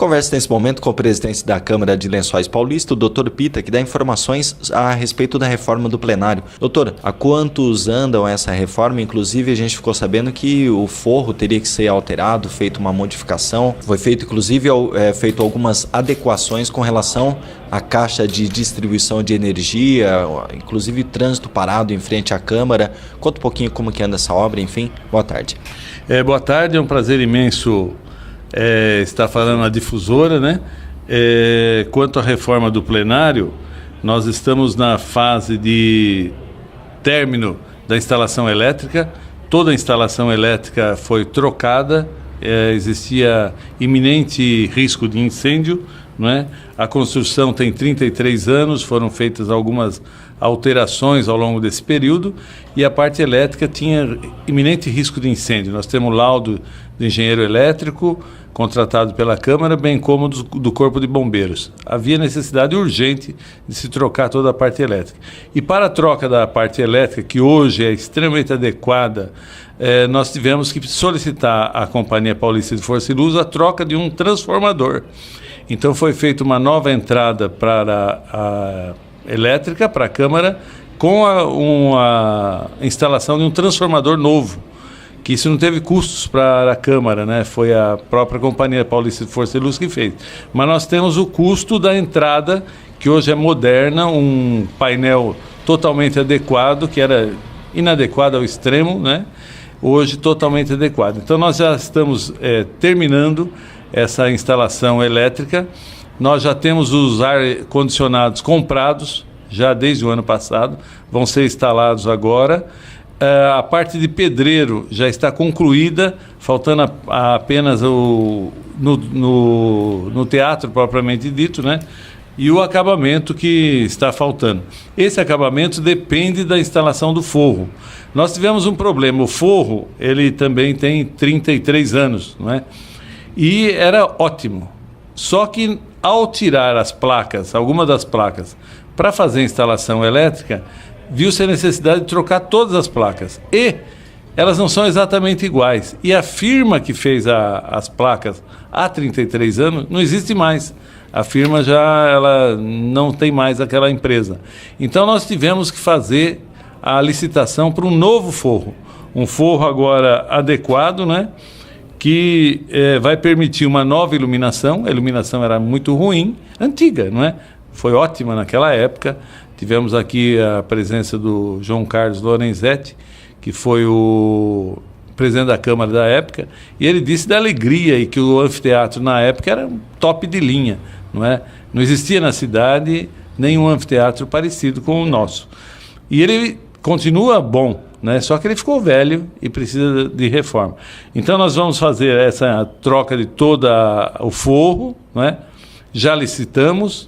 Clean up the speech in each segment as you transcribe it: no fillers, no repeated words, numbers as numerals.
conversa nesse momento com o presidente da Câmara de Lençóis Paulista, o Dr. Pita, que dá informações a respeito da reforma do plenário. Doutor, há quantos andam essa reforma? Inclusive, a gente ficou sabendo que o forro teria que ser alterado, feito uma modificação. Foi feito, inclusive, feito algumas adequações com relação à caixa de distribuição de energia, inclusive trânsito parado em frente à Câmara. Conta um pouquinho como que anda essa obra, enfim. Boa tarde. Boa tarde, é um prazer imenso estar falando na difusora, né? Quanto à reforma do plenário, nós estamos na fase de término da instalação elétrica. Toda a instalação elétrica foi trocada, existia iminente risco de incêndio, não é? A construção tem 33 anos, foram feitas algumas alterações ao longo desse período e a parte elétrica tinha iminente risco de incêndio. Nós temos laudo do engenheiro elétrico contratado pela Câmara, bem como do Corpo de Bombeiros. Havia necessidade urgente de se trocar toda a parte elétrica. E para a troca da parte elétrica, que hoje é extremamente adequada, nós tivemos que solicitar à Companhia Paulista de Força e Luz a troca de um transformador. Então foi feita uma nova entrada para a elétrica, para a Câmara, com a instalação de um transformador novo, que isso não teve custos para a Câmara, né? Foi a própria Companhia Paulista de Força e Luz que fez. Mas nós temos o custo da entrada, que hoje é moderna, um painel totalmente adequado, que era inadequado ao extremo, né? Hoje totalmente adequado. Então nós já estamos terminando essa instalação elétrica. Nós já temos os ar-condicionados comprados, já desde o ano passado, vão ser instalados agora. A parte de pedreiro já está concluída, faltando apenas no teatro propriamente dito, né? E o acabamento que está faltando. Esse acabamento depende da instalação do forro. Nós tivemos um problema, o forro, ele também tem 33 anos, não é? E era ótimo, só que ao tirar as placas, algumas das placas, para fazer a instalação elétrica, viu-se a necessidade de trocar todas as placas. E elas não são exatamente iguais. E a firma que fez as placas há 33 anos não existe mais. A firma ela não tem mais aquela empresa. Então nós tivemos que fazer a licitação para um novo forro. Um forro agora adequado, né? Que vai permitir uma nova iluminação. A iluminação era muito ruim, antiga, não é? Foi ótima naquela época. Tivemos aqui a presença do João Carlos Lorenzetti, que foi o presidente da Câmara da época, e ele disse da alegria e que o anfiteatro na época era top de linha, não é? Não existia na cidade nenhum anfiteatro parecido com o nosso. E ele continua bom, né? Só que ele ficou velho e precisa de reforma. Então nós vamos fazer essa troca de todo o forro, né? Já licitamos,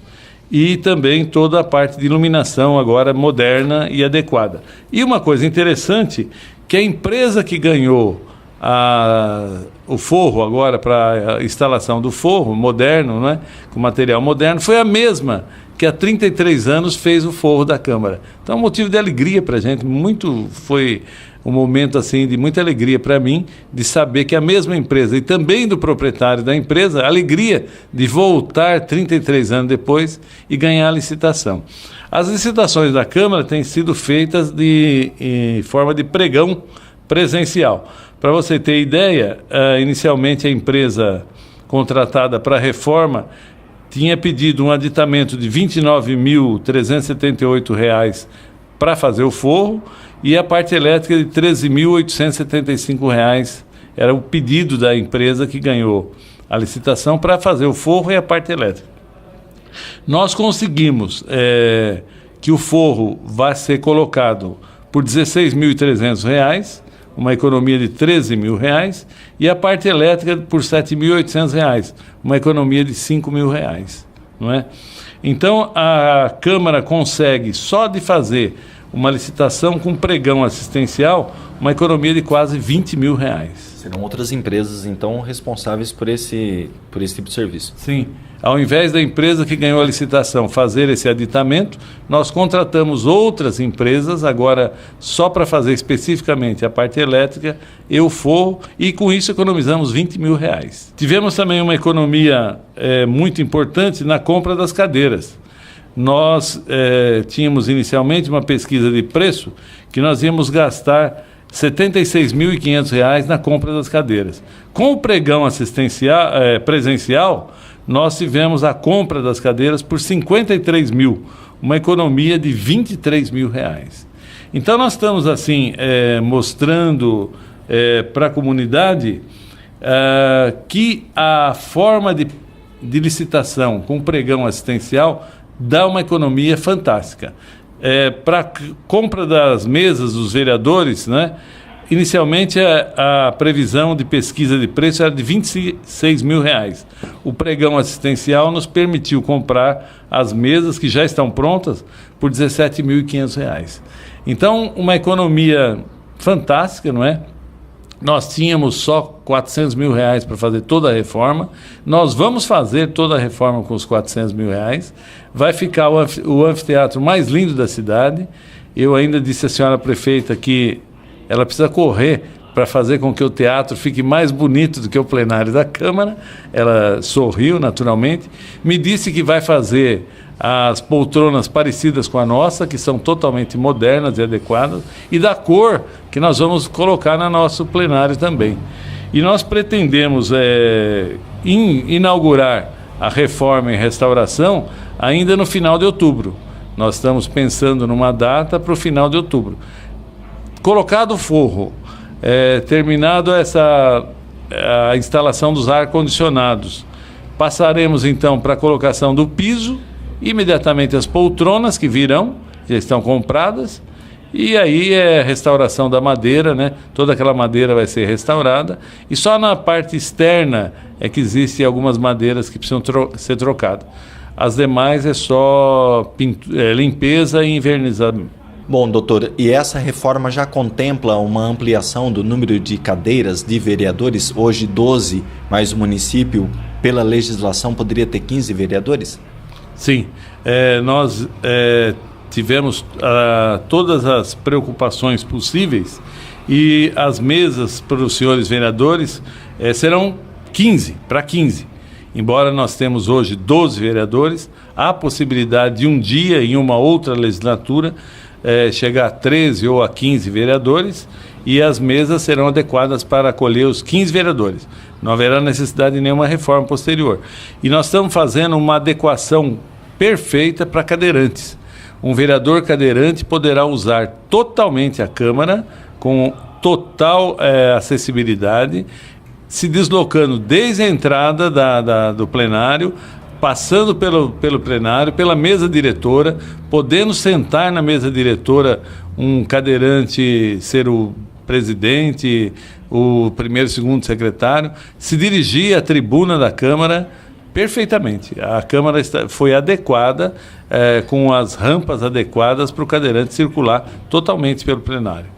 e também toda a parte de iluminação agora moderna e adequada. E uma coisa interessante, que a empresa que ganhou o forro agora para a instalação do forro moderno, né, com material moderno, foi a mesma que há 33 anos fez o forro da Câmara. Então é um motivo de alegria para a gente, foi um momento assim de muita alegria para mim, de saber que a mesma empresa e também do proprietário da empresa, a alegria de voltar 33 anos depois e ganhar a licitação. As licitações da Câmara têm sido feitas em forma de pregão presencial. Para você ter ideia, inicialmente a empresa contratada para a reforma tinha pedido um aditamento de R$ 29.378 para fazer o forro, e a parte elétrica de R$ 13.875 era o pedido da empresa que ganhou a licitação para fazer o forro e a parte elétrica. Nós conseguimos que o forro vá ser colocado por R$ 16.300, uma economia de R$ 13.000, e a parte elétrica por R$ 7.800, uma economia de R$ 5.000, não é? Então a Câmara consegue, só de fazer uma licitação com pregão assistencial, uma economia de quase R$ 20.000. Serão outras empresas, então, responsáveis por esse tipo de serviço. Sim. Ao invés da empresa que ganhou a licitação fazer esse aditamento, nós contratamos outras empresas, agora só para fazer especificamente a parte elétrica e o forro, e com isso economizamos R$20 mil. Tivemos também uma economia muito importante na compra das cadeiras. Nós tínhamos inicialmente uma pesquisa de preço que nós íamos gastar R$ 76.500 na compra das cadeiras. Com o pregão presencial, nós tivemos a compra das cadeiras por R$ 53 mil, uma economia de R$ 23 mil. Então nós estamos assim mostrando para a comunidade que a forma de licitação com pregão assistencial dá uma economia fantástica. Para a compra das mesas dos vereadores, né? Inicialmente a previsão de pesquisa de preço era de R$ 26 mil. O pregão assistencial nos permitiu comprar as mesas que já estão prontas por R$ 17.500. Então, uma economia fantástica, não é? Nós tínhamos só R$ 400 mil para fazer toda a reforma. Nós vamos fazer toda a reforma com os R$ 400 mil. Vai ficar o anfiteatro mais lindo da cidade. Eu ainda disse à senhora prefeita que ela precisa correr para fazer com que o teatro fique mais bonito do que o plenário da Câmara. Ela sorriu naturalmente. Me disse que vai fazer as poltronas parecidas com a nossa, que são totalmente modernas e adequadas, e da cor que nós vamos colocar no nosso plenário também. E nós pretendemos inaugurar a reforma e restauração ainda no final de outubro. Nós estamos pensando numa data para o final de outubro. Colocado o forro, terminado a instalação dos ar-condicionados, passaremos então para a colocação do piso, imediatamente as poltronas que virão, já estão compradas, e aí restauração da madeira, né? Toda aquela madeira vai ser restaurada, e só na parte externa é que existem algumas madeiras que precisam ser trocadas. As demais é só limpeza e envernizamento. Bom, doutor, e essa reforma já contempla uma ampliação do número de cadeiras de vereadores? Hoje 12, mas o município, pela legislação, poderia ter 15 vereadores? Sim, nós tivemos todas as preocupações possíveis e as mesas para os senhores vereadores serão 15, para 15. Embora nós temos hoje 12 vereadores, há possibilidade de um dia, em uma outra legislatura, chegar a 13 ou a 15 vereadores, e as mesas serão adequadas para acolher os 15 vereadores. Não haverá necessidade de nenhuma reforma posterior. E nós estamos fazendo uma adequação perfeita para cadeirantes. Um vereador cadeirante poderá usar totalmente a Câmara, com total acessibilidade, se deslocando desde a entrada do plenário, passando pelo plenário, pela mesa diretora, podendo sentar na mesa diretora um cadeirante ser o presidente, o primeiro e segundo secretário, se dirigir à tribuna da Câmara perfeitamente. A Câmara foi adequada, com as rampas adequadas para o cadeirante circular totalmente pelo plenário.